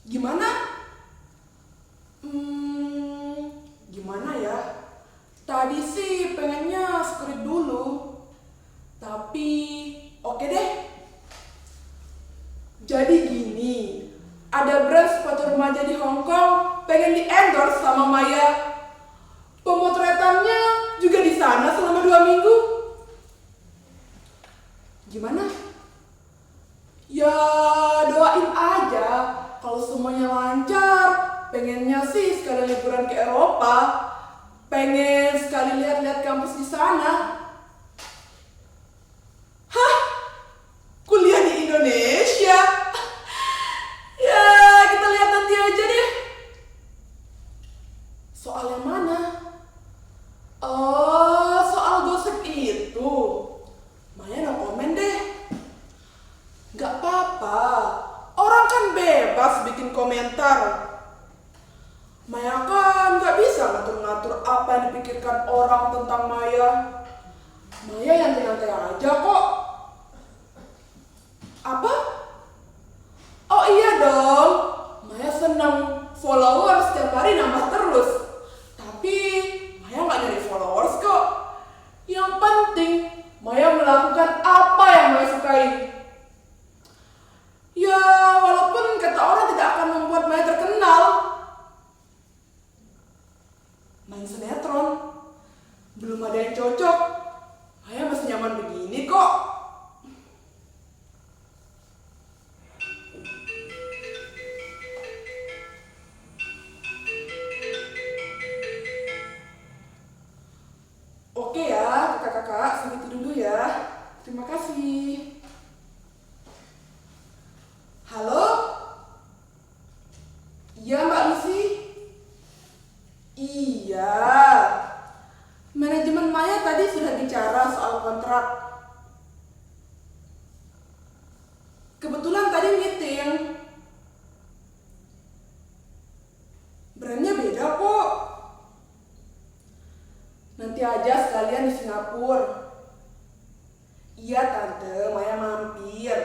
Gimana? Hmm, Gimana ya? Tadi sih pengennya skrip dulu. Tapi oke deh. Jadi gini, ada brand sepatu remaja di Hong Kong pengen di-endorse sama Maya. Pemotretannya juga di sana selama 2 minggu. Gimana? Ya doain aja kalau semuanya lancar. Pengennya sih sekali liburan ke Eropa. Pengen sekali lihat-lihat kampus di sana. Hah? Kuliah di Indonesia? Ya kita lihat nanti aja deh. Soal yang mana? Oh, soal gosip itu. Maya no komen deh. Gak apa-apa. Orang kan bebas bikin komentar. Maya kan gak bisa ngatur-ngatur apa yang dipikirkan orang tentang Maya. Maya yang santai aja kok. Apa? Oh iya dong. Maya senang followers setiap hari nambah terus. Tapi Maya gak nyari followers kok. Yang penting Maya melakukan apa yang Maya sukai. Ya walaupun kata orang tidak akan membuat Maya terkenal. Main sinetron. Belum ada yang cocok. Maya masih nyaman begini kok. Oke ya, kakak-kakak, segitu dulu ya. Terima kasih. Halo? Iya, Mbak Lucy? Iya. Manajemen Maya tadi sudah bicara soal kontrak. Kebetulan tadi meeting. Brandnya beda kok. Nanti aja sekalian di Singapura. Iya tante, Maya mampir.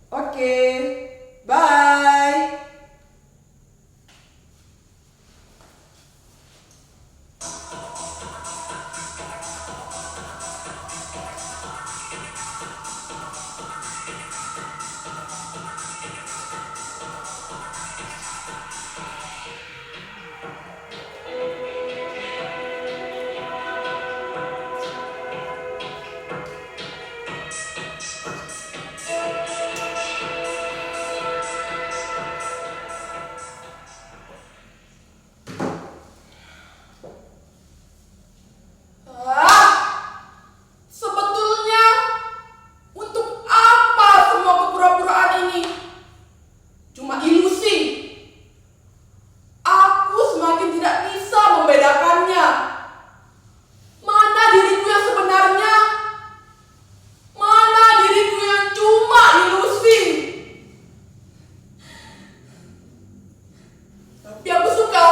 Oke, bye. Sebetulnya untuk apa semua kepura-puraan ini? Cuma ilusi. Aku semakin tidak bisa membedakannya. Mana diriku yang sebenarnya? Mana diriku yang cuma ilusi? Tapi aku suka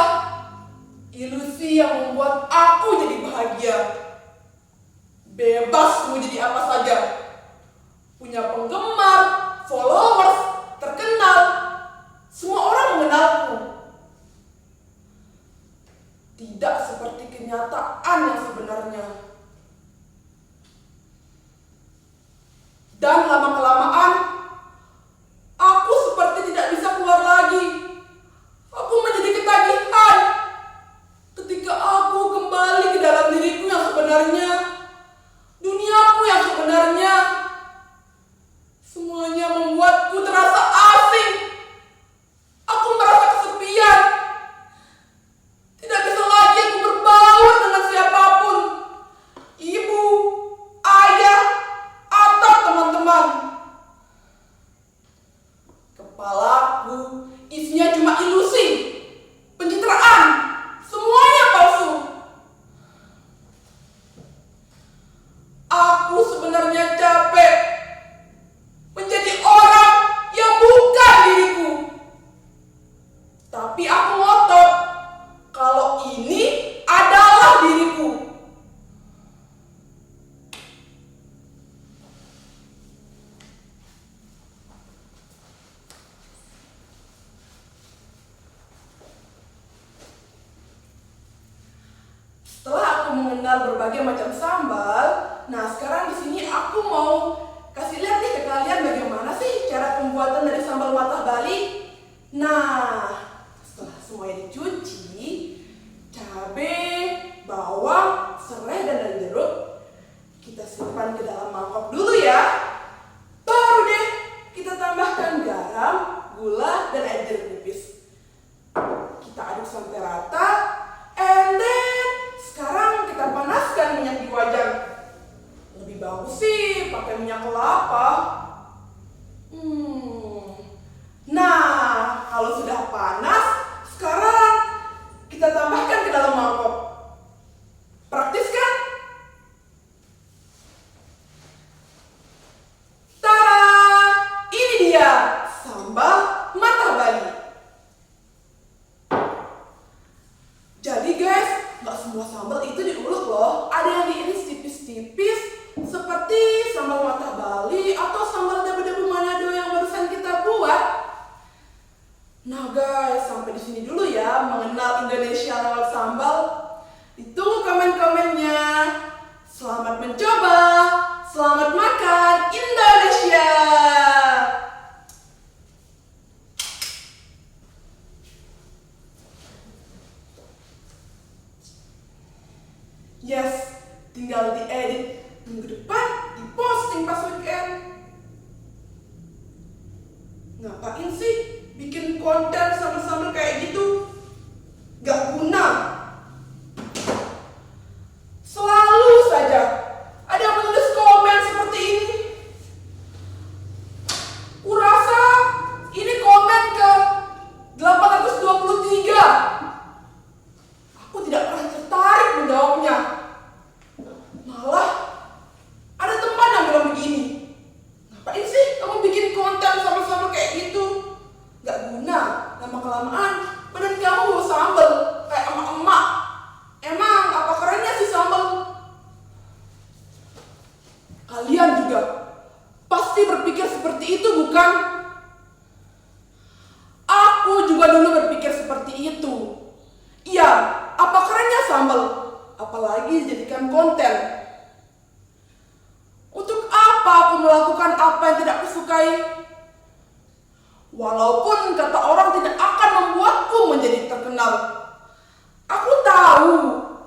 ilusi yang membuat aku jadi bahagia. Bebas mau jadi apa saja. Punya penggemar, followers, terkenal. Semua orang mengenalku. Tidak seperti kenyataan yang sebenarnya. Dan lama-kelamaan, aku seperti tidak bisa keluar lagi. Aku menjadi ketagihan. Ketika aku kembali ke dalam diriku yang sebenarnya. Duniaku yang sebenarnya. Semuanya membuatku terasa asing. Aku merasa kesepian. Tidak bisa lagi aku berbaur dengan siapapun. Ibu, ayah, atau teman-teman. Kepalaku isinya cuma ilusi, pencitraan, semuanya palsu. Aku sebenarnya capek menjadi orang yang bukan diriku. Tapi aku ngotot kalau ini adalah diriku. mengenal berbagai macam sambal. Nah, sekarang di sini aku mau kasih lihat nih ke kalian bagaimana sih cara pembuatan dari sambal matah Bali. Nah, setelah semuanya dicuci, cabai, bawang, serai, dan jeruk kita simpan ke dalam mangkok dulu ya. Baru deh kita tambahkan garam, gula, dan air jeruk nipis. Kita aduk sampai rata, and then sekarang kita panaskan minyak di wajan. Lebih bagus sih pakai minyak kelapa. Nah, kalau sudah panas, sekarang kita tambahkan ke dalam mangkok. Praktis kan? Tada! Ini dia sambal matah Bali. Jadi guys, nggak semua sambal itu diulek loh. Ada yang diiris tipis-tipis seperti sambal matah Bali atau sambal dabu-dabu Manado yang barusan kita buat. Nah guys, sampai di sini dulu ya mengenal Indonesia lewat sambal. Ditunggu komen-komennya. Selamat mencoba, selamat makan Indonesia. Yes, tinggal diedit minggu depan, diposting pas weekend. Ngapain sih bikin konten sambal-sambal kayak gitu? Gak guna. Selalu saja ada yang menulis komen seperti ini. Kurasa ini komen ke 823. Aku tidak pernah tertarik menjawabnya. Malah ada teman yang bilang begini, ngapain sih kamu bikin konten sambal-sambal kayak gitu? Gak guna, lama-kelamaan badan kamu bau sambal kayak emak-emak. Emang apa kerennya sih sambal? Kalian juga pasti berpikir seperti itu, bukan? Aku juga dulu berpikir seperti itu. Iya, apa kerennya sambal? Apalagi dijadikan konten. Untuk apa aku melakukan apa yang tidak kusukai? Walaupun kata orang tidak akan membuatku menjadi terkenal. Aku tahu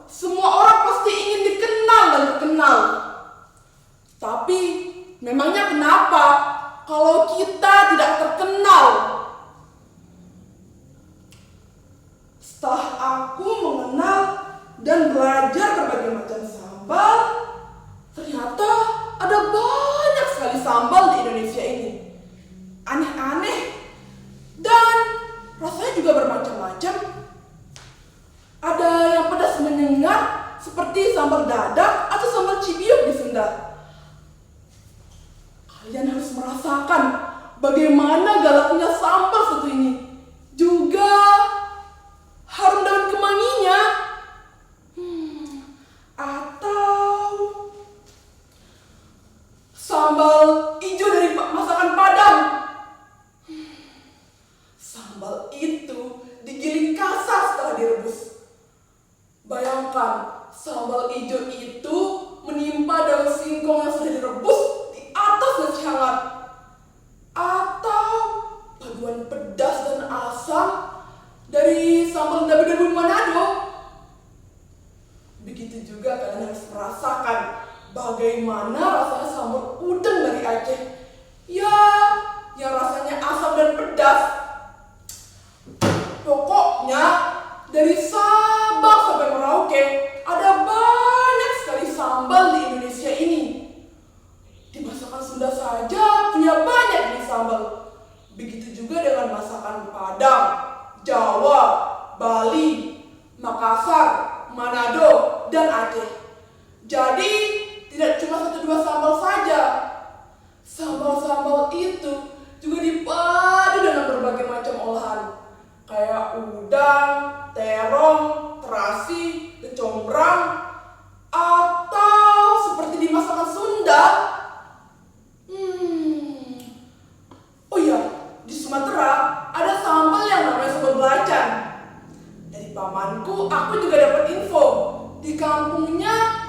semua orang pasti ingin dikenal dan terkenal. Tapi memangnya kenapa kalau kita tidak terkenal? Setelah aku mengenal dan belajar berbagai macam sambal, ternyata ada banyak sekali sambal di Indonesia ini. Aneh-aneh dan rasanya juga bermacam-macam. Ada yang pedas menyengat seperti sambal dadak atau sambal cibiuk di Sunda. Kalian harus merasakan bagaimana galaknya sambal satu ini. Juga harum daun kemanginya. Atau sambal hijau dari masakan Padang. Sambal itu digiling kasar setelah direbus. Bayangkan, sambal hijau itu menimpa daun singkong yang sudah direbus di atas nasi hangat. Atau paduan pedas dan asam dari sambal dabu-dabu Manado. Begitu juga kalian harus merasakan bagaimana rasanya sambal udang dari Aceh. Ya, yang rasanya asam dan pedas. Pokoknya dari Sabang sampai Merauke ada banyak sekali sambal di Indonesia ini. Di masakan Sunda saja punya banyak nih sambal. Begitu juga dengan masakan Padang, Jawa, Bali, Makassar, Manado, dan Aceh. Jadi tidak cuma 1-2 sambal saja. Sambal-sambal itu juga dipadu dengan berbagai macam olahan. Kayak udang, terong, terasi, kecombrang, atau seperti di masakan Sunda. Oh iya, di Sumatera ada sambal yang namanya sambal belacan. Dari pamanku, aku juga dapat info. Di kampungnya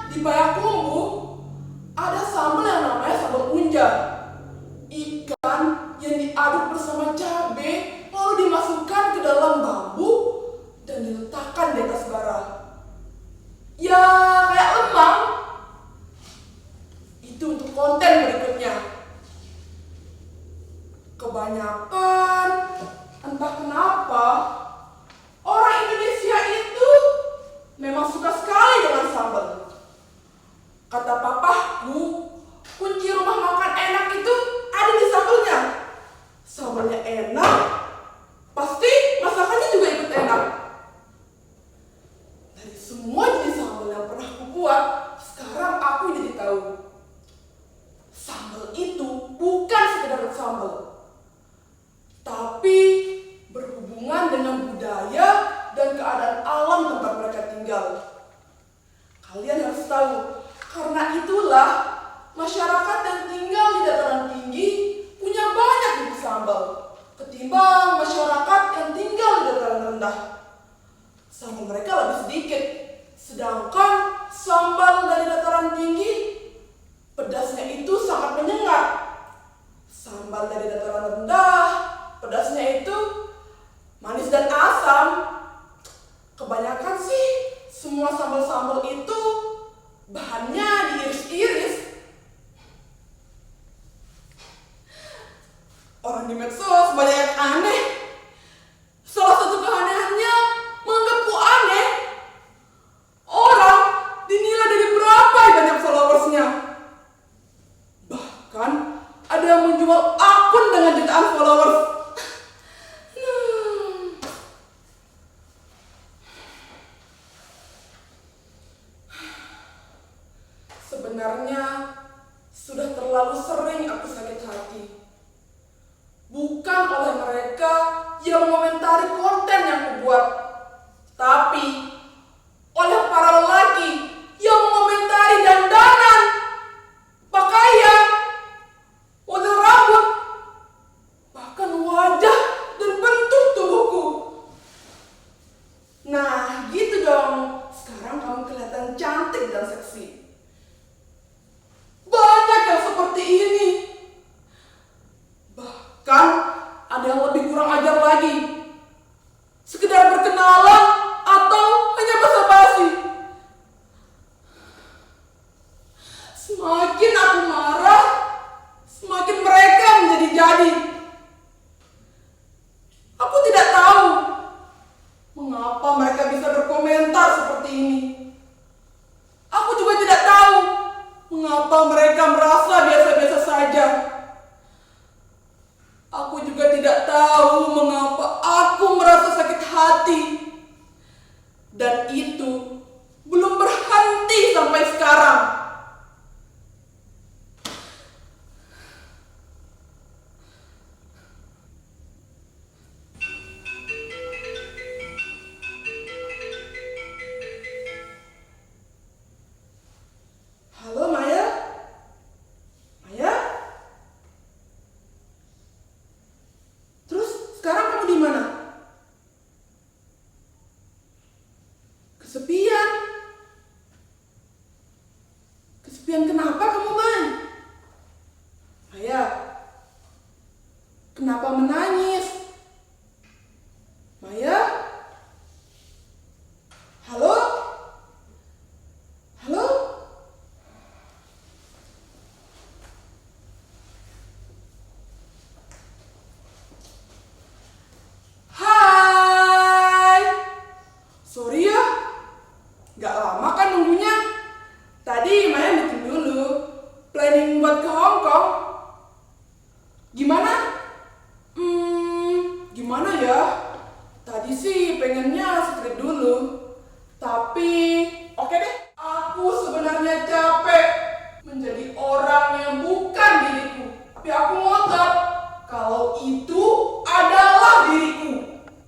rendah. Sambal mereka lebih sedikit, sedangkan sambal dari dataran tinggi pedasnya itu sangat menyengat. Sambal dari dataran rendah pedasnya itu manis dan asam. Kebanyakan sih semua sambal-sambal itu bahannya diiris-iris. Orang di medsos banyak yang aneh. Salah satu keanehannya menganggapku aneh. Orang dinilai dari berapa banyak followersnya. Bahkan ada yang menjual akun dengan jutaan followers. Sebenarnya sudah terlalu sering aku sakit hati. Bukan oleh mereka yang mengomentari konten yang kubuat, tapi oleh para lelaki yang mengomentari dandanan, pakaian, model rambut, bahkan wajah dan bentuk tubuhku. Nah, gitu dong. Sekarang kamu kelihatan cantik dan seksi. Banyak yang seperti ini. Bahkan ada yang lebih kurang ajar lagi. Sekedar berkenalan atau hanya basa-basi. Semakin aku marah, semakin mereka menjadi-jadi. Aku tidak tahu mengapa mereka bisa berkomentar seperti ini. Aku juga tidak tahu mengapa mereka merasa biasa-biasa saja. Aku juga tidak tahu mengapa aku merasa sakit hati. Dan itu belum berhenti sampai sekarang. Halo Maya? Maya? Terus sekarang kamu di mana? Kesepian. Kesepian kenapa kamu, Mai? Maya, kenapa menangis? Maya? Halo? Halo? Hai. Sorry ya, gak lama kan nunggunya. Tadi Maya meeting dulu, planning buat ke Hong Kong. Gimana? Gimana ya? Tadi sih pengennya skrip dulu, tapi